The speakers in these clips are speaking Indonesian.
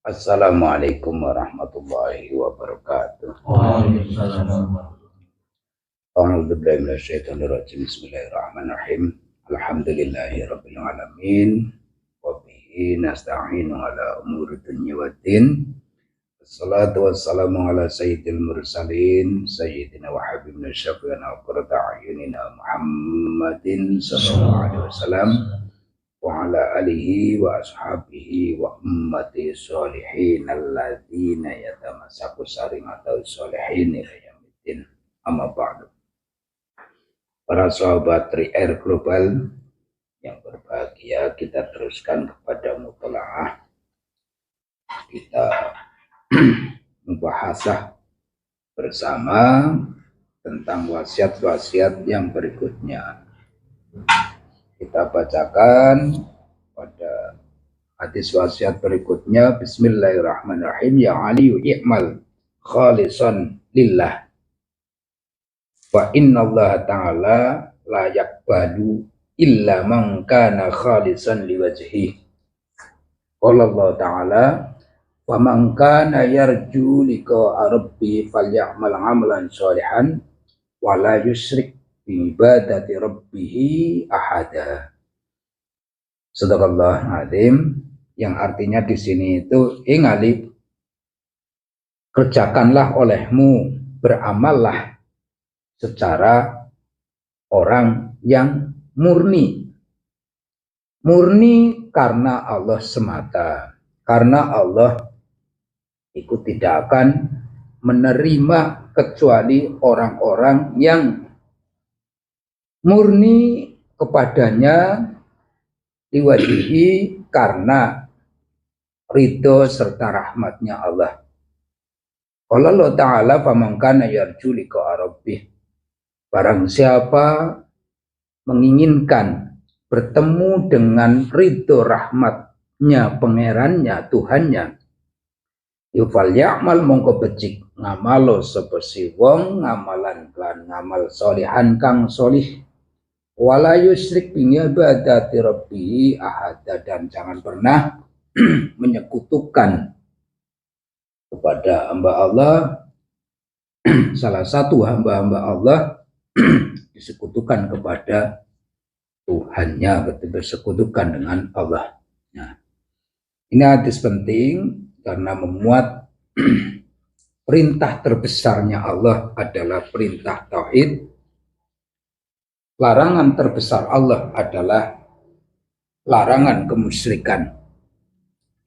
Assalamualaikum warahmatullahi wabarakatuh. Waalaikumsalam. A'udzu billahi minasyaitonir rajim. Bismillahirrahmanirrahim. Alhamdulillahirabbil alamin. Wa bihi nasta'inu ala umuri dunya waddin. Wassalatu wassalamu ala sayyidil mursalin sayyidina wa habibina syafi'ina wa qurrata a'yunina Muhammadin sallallahu alaihi wasallam wa ala alihi wa ashabihi wa ummati sholihin alladzina yatamassaku sarimatal sholihin ila yaumil amma ba'du. Para sahabat 3R Global yang berbahagia, kita teruskan kepada mutalaah. Kita membahas bersama tentang wasiat-wasiat yang berikutnya. Kita bacakan pada hadis wasiat berikutnya. Bismillahirrahmanirrahim. Ya Ali i'mal khalisan lillah wa inna Allah ta'ala la yakbalu illa man kana khalisan liwajhi. Qala Allah ta'ala wa man kana yarju liqa rabbi falyamal amalan sholihan wa la yusyrik ibadati rabbihi ahada. Sadaqallah azim, yang artinya di sini itu ingali, kerjakanlah olehmu, beramallah secara orang yang murni karena Allah semata, karena Allah itu tidak akan menerima kecuali orang-orang yang murni kepadanya diwajibi karena ridho serta rahmatnya Allah. Qala Allah Ta'ala faman kana yarju liqa rabbih, barang siapa menginginkan bertemu dengan ridho rahmatnya pangerannya Tuhannya, yufal ya'mal mongko becik ngamalo sepesi wong ngamalan lan ngamal solihan kang solih, wala yusyrik bi ibadati rabbi ahada, dan jangan pernah menyekutukan kepada hamba Allah salah satu hamba-hamba Allah disekutukan kepada Tuhannya, bersekutukan dengan Allah. Nah, ini hadis penting karena memuat perintah terbesarnya Allah adalah perintah tauhid. Larangan terbesar Allah adalah larangan kemusyrikan.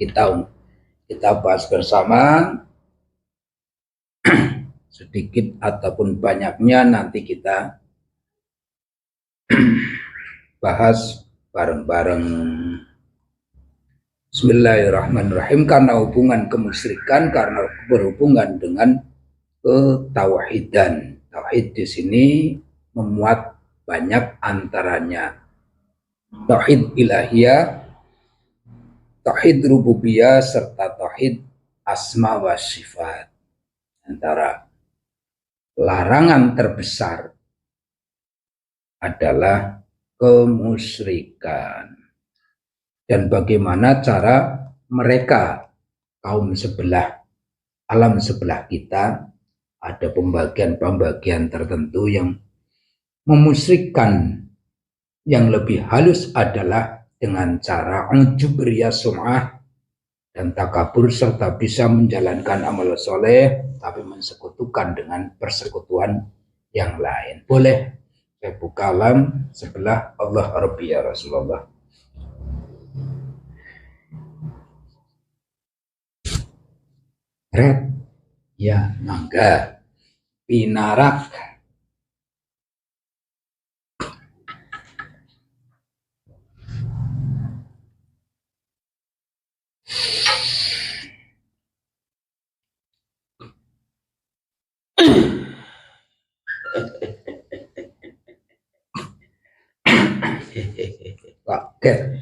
Kita bahas bersama sedikit ataupun banyaknya nanti kita bahas bareng-bareng. Bismillahirrahmanirrahim. Karena hubungan kemusyrikan, karena berhubungan dengan ketauhidan. Tauhid di sini memuat banyak, antaranya tauhid ilahiyah, tauhid rububiyah, serta tauhid asma wa sifat. Antara larangan terbesar adalah kemusyrikan. Dan bagaimana cara mereka, kaum sebelah, alam sebelah kita, ada pembagian-pembagian tertentu yang memusyrikkan. Yang lebih halus adalah dengan cara ujub riya sum'ah dan takabur, serta bisa menjalankan amal soleh tapi mensekutukan dengan persekutuan yang lain. Boleh saya buka alam sebelah Allah Rabbi ya Rasulullah. Red ya mangga pinarak. Kaget.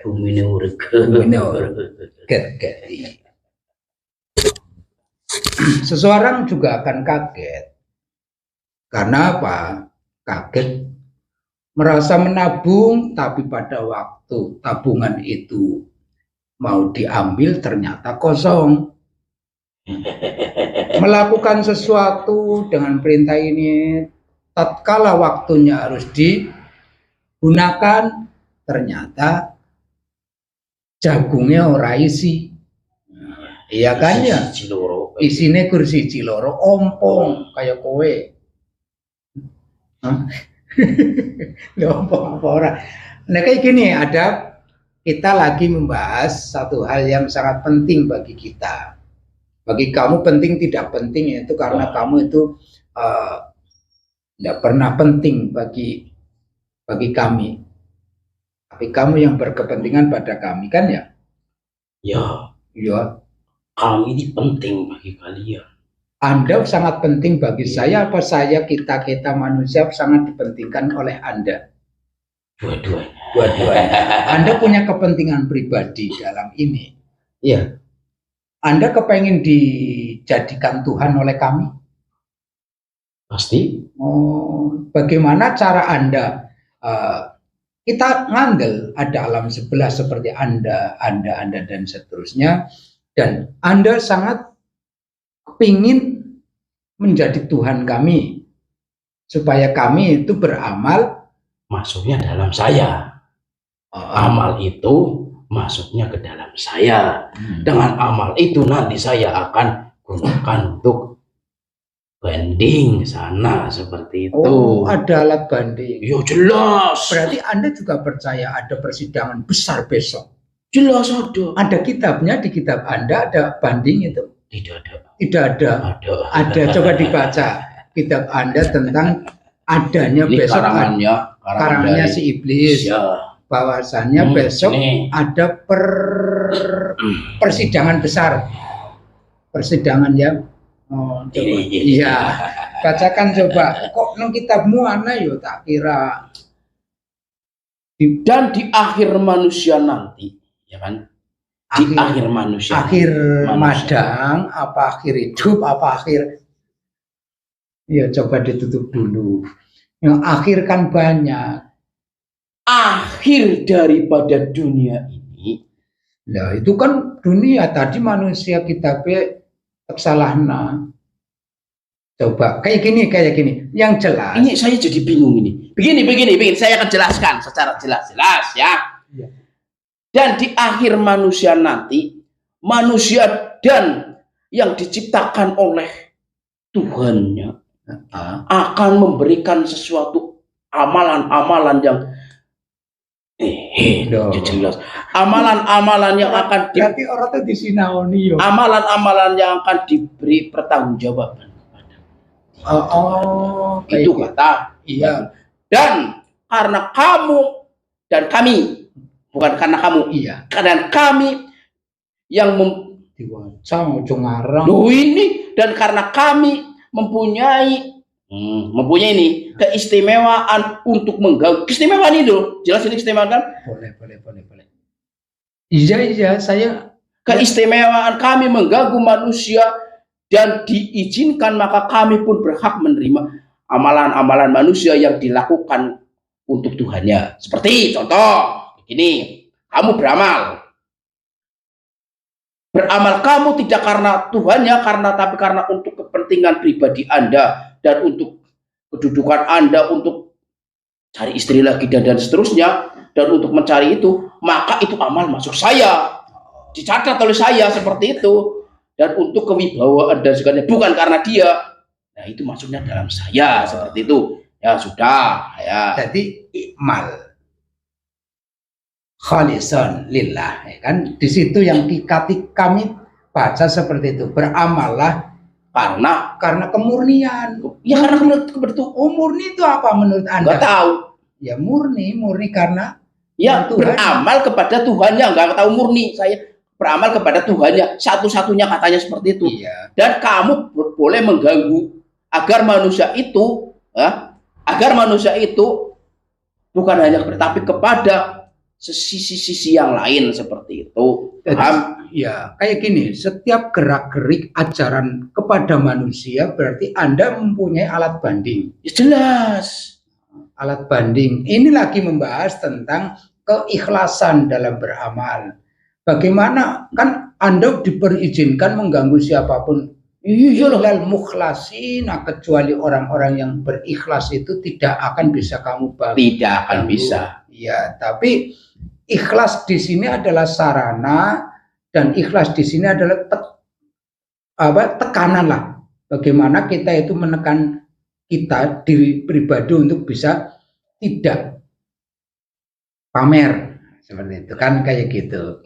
Bumine urip. Kaget. Seseorang juga akan kaget. Karena apa? Kaget, merasa menabung, tapi pada waktu tabungan itu mau diambil ternyata kosong. Melakukan sesuatu dengan perintah ini tatkala waktunya harus digunakan, ternyata jagungnya ora isi. Iya kan ya? Isine kursi ciloro ompong kayak kowe. Ompong apa ora? Nah kayak gini, kita lagi membahas satu hal yang sangat penting bagi kita. Bagi kamu penting tidak penting itu karena kamu itu tidak pernah penting bagi kami. Tapi kamu yang berkepentingan pada kami kan ya? Ya. Ya. Kami ini penting bagi kalian. Anda sangat penting bagi saya, apa saya, kita manusia sangat dipentingkan oleh Anda? Dua-duanya. Anda punya kepentingan pribadi dalam ini. Iya. Anda kepengen dijadikan Tuhan oleh kami? Pasti. Oh, bagaimana cara Anda? Kita ngandel ada alam sebelah seperti Anda dan seterusnya, dan Anda sangat kepingin menjadi Tuhan kami supaya kami itu beramal. Masuknya dalam saya. Amal itu masuknya ke dalam saya. Dengan amal itu nanti saya akan gunakan untuk banding sana seperti itu. Oh, ada alat banding. Ya jelas. Berarti Anda juga percaya ada persidangan besar besok? Jelas ada. Ada kitabnya, di kitab Anda ada banding itu? Tidak ada. Tidak ada. Ada. Coba dibaca kitab Anda tentang adanya ini besok. Karangannya si iblis. Ya. Bahwasannya besok ada persidangan besar. Persidangan ya. Oh, coba. Iya. Bacakan coba. Kok nang kitabmu ana yo tak kira. Dan di akhir manusia nanti, ya kan? Di akhir manusia. Akhir madang, apa akhir hidup, apa akhir. Ya coba ditutup dulu. Yang akhir kan banyak. Akhir daripada dunia ini. Nah itu kan dunia, tadi manusia kita salahna. Coba kayak gini. Yang jelas. Ini saya jadi bingung ini. Begini. Saya akan jelaskan secara jelas ya. Ya. Dan di akhir manusia nanti, manusia dan yang diciptakan oleh Tuhannya akan memberikan sesuatu amalan-amalan yang jelas. Amalan-amalan yang akan berarti orang itu disinaoni yo. Amalan-amalan yang akan diberi pertanggungjawaban. Itu kata. Iya. Dan karena kamu dan kami, bukan karena kamu. Iya. Dan kami yang ini, dan karena kami mempunyai ini keistimewaan untuk mengganggu. Keistimewaan itu jelas ini keistimewaan kan? Boleh. Iya, saya keistimewaan kami mengganggu manusia dan diizinkan, maka kami pun berhak menerima amalan-amalan manusia yang dilakukan untuk Tuhannya. Seperti contoh ini, kamu beramal kamu tidak karena Tuhannya, tapi karena untuk kepentingan pribadi Anda dan untuk kedudukan Anda, untuk cari istri lagi dan seterusnya, dan untuk mencari itu, maka itu amal masuk saya, dicatat oleh saya seperti itu, dan untuk kewibawaan dan sebagainya, bukan karena dia. Nah itu masuknya dalam saya seperti itu. Ya sudah ya. Jadi ikmal khalisan lillah, ya kan? Di situ yang kami baca seperti itu, beramallah karena kemurnian. Ya karena kebetulan. Murni itu apa menurut Anda? Nggak tahu. Ya murni karena ya beramal kepada Tuhannya, nggak tahu murni. Saya beramal kepada Tuhannya, satu-satunya katanya seperti itu. Iya. Dan kamu boleh mengganggu agar manusia itu bukan hanya tapi kepada sisi yang lain seperti itu. Ya, kayak gini, setiap gerak-gerik ajaran kepada manusia berarti Anda mempunyai alat banding. Ya, jelas. Alat banding. Ini lagi membahas tentang keikhlasan dalam beramal. Bagaimana kan Anda diperizinkan mengganggu siapapun? Illal mukhlasina, kecuali orang-orang yang berikhlas itu tidak akan bisa kamu bantu. Tidak akan bisa. Ya, tapi ikhlas di sini adalah sarana dan ikhlas di sini adalah tekanan lah. Bagaimana kita itu menekan kita diri pribadi untuk bisa tidak pamer seperti itu kan, kayak gitu.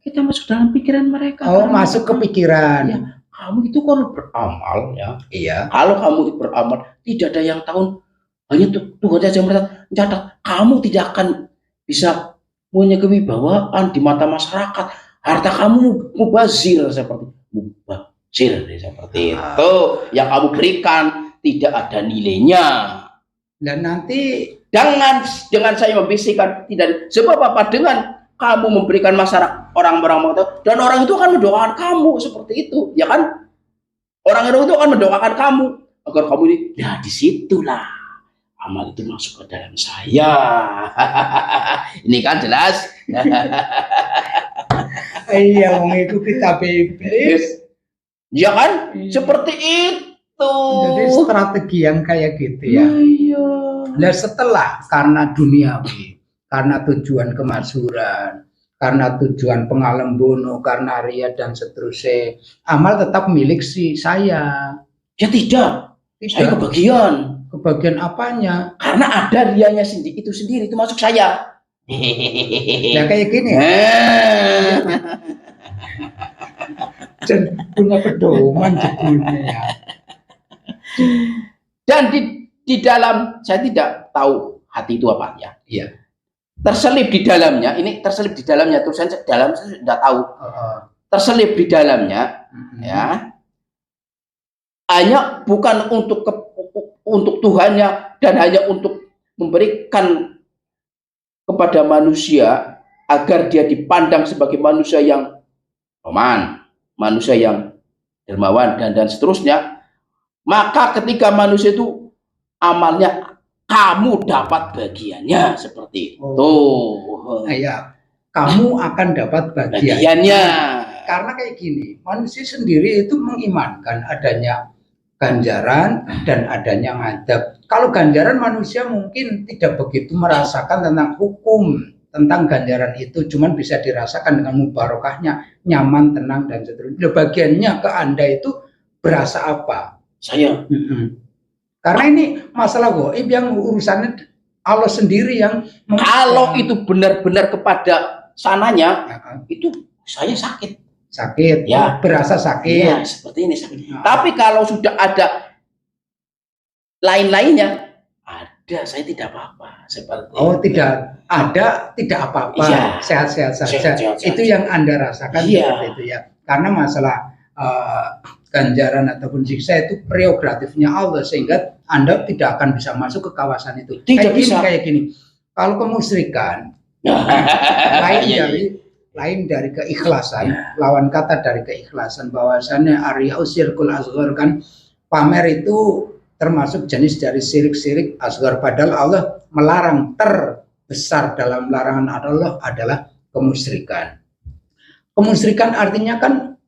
Kita masuk dalam pikiran mereka. Oh, masuk ke pikiran. Ya, kamu itu kalau beramal ya. Iya. Kalau kamu beramal, tidak ada yang tahu. Hanya Tuhan saja yang mencatat. Kamu tidak akan bisa punya kewibawaan di mata masyarakat. Harta kamu mubazir seperti itu. Yang kamu berikan tidak ada nilainya. Dan nanti dengan saya membisikkan tidak sebab apa, dengan kamu memberikan masyarakat orang-orang dan orang itu akan mendoakan kamu seperti itu, ya kan? Orang itu akan mendoakan kamu agar kamu ini, ya disitulah amal itu masuk ke dalam saya. Ini kan jelas. Iya, mengikuti kitab iblis. Ya kan? Seperti itu. Jadi strategi yang kayak gitu ya. Iya. Nah, setelah karena duniawi, karena tujuan kemasyhuran, karena tujuan pengalembono, karena ria dan seterusnya, amal tetap milik saya. Ya tidak. Saya kebagian. Kebagian apanya? Karena ada rianya itu sendiri, itu masuk saya. Ya kayak gini. Dan punya pedoman jebulnya ya. Dan di dalam, saya tidak tahu hati itu apa ya. Iya. Terselip di dalamnya, ini terselip di dalamnya, tulisan dalam saya tidak tahu. Terselip di dalamnya, ya. Hanya bukan untuk Tuhannya dan hanya untuk memberikan kepada manusia agar dia dipandang sebagai manusia yang aman, manusia yang dermawan dan seterusnya. Maka ketika manusia itu amalnya, kamu dapat bagiannya seperti itu. Ya, kamu akan dapat bagiannya. Karena kayak gini, manusia sendiri itu mengimankan adanya ganjaran dan adanya ngadab. Kalau ganjaran, manusia mungkin tidak begitu merasakan tentang hukum, tentang ganjaran itu, cuman bisa dirasakan dengan mubarokahnya, nyaman, tenang dan seterusnya. Bagiannya ke Anda itu berasa apa? Saya. Karena ini masalah gaib yang urusannya Allah sendiri yang kalau itu benar-benar kepada sananya, itu saya sakit. Sakit, ya, berasa sakit. Ya, seperti ini sakit. Tapi kalau sudah ada lain-lainnya, ada, saya tidak apa-apa. Seperti tidak ada, tidak apa-apa. Ya, sehat-sehat saja. Itu yang Anda rasakan seperti itu ya. Karena masalah ganjaran ataupun siksa itu prerogatifnya Allah, sehingga Anda tidak akan bisa masuk ke kawasan itu. Tidak bisa. Kayak gini. Kalau kemusyrikan lain dari keikhlasan, lawan kata dari keikhlasan, bahwasannya Arya Usirkul Asghar kan, pamer itu termasuk jenis dari syirik-syirik asghar, padahal Allah melarang. Terbesar dalam larangan Allah adalah kemusyrikan. Kemusyrikan artinya kan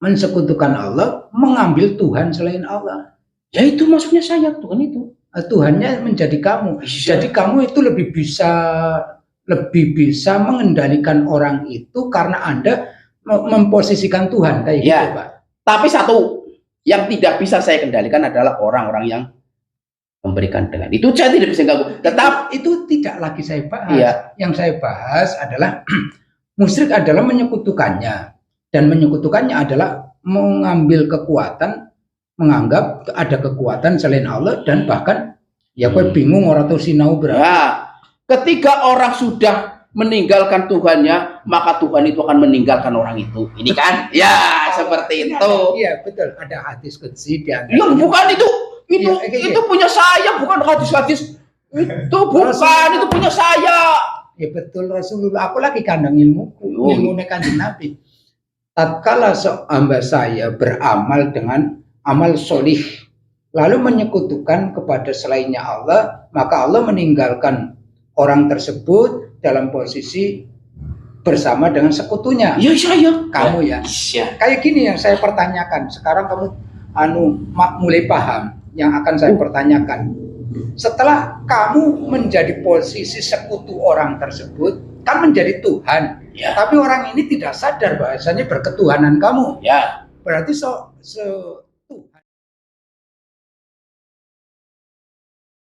mensekutukan Allah, mengambil Tuhan selain Allah. Ya itu maksudnya saya, Tuhan itu. Tuhannya menjadi kamu. Jadi kamu itu lebih bisa mengendalikan orang itu karena Anda memposisikan Tuhan kayak gitu, Pak. Tapi satu yang tidak bisa saya kendalikan adalah orang-orang yang memberikan dengan itu, saya tidak bisa ganggu. Tetap itu tidak lagi saya bahas. Iya. Yang saya bahas adalah musyrik adalah menyekutukannya, dan menyekutukannya adalah mengambil kekuatan, menganggap ada kekuatan selain Allah, dan bahkan ya gue bingung orang tuh sinau berapa. Ya. Ketika orang sudah meninggalkan Tuhannya, maka Tuhan itu akan meninggalkan orang itu. Ini kan? Ya, seperti itu. Iya, betul. Ada hadis qudsi di antara. Ya, bukan itu. Itu punya saya, bukan hadis-hadis. Itu bukan, itu punya saya. Ya betul, Rasulullah. Aku lagi kandang ilmu Kanjeng Nabi. Tatkala hamba saya beramal dengan amal solih, lalu menyekutukan kepada selainnya Allah, maka Allah meninggalkan orang tersebut dalam posisi bersama dengan sekutunya. Iya, saya. Kamu ya. Iya. Kayak gini yang saya pertanyakan. Sekarang kamu mulai paham yang akan saya pertanyakan. Setelah kamu menjadi posisi sekutu orang tersebut, kan menjadi Tuhan. Ya. Tapi orang ini tidak sadar bahasanya berketuhanan kamu. Ya. Berarti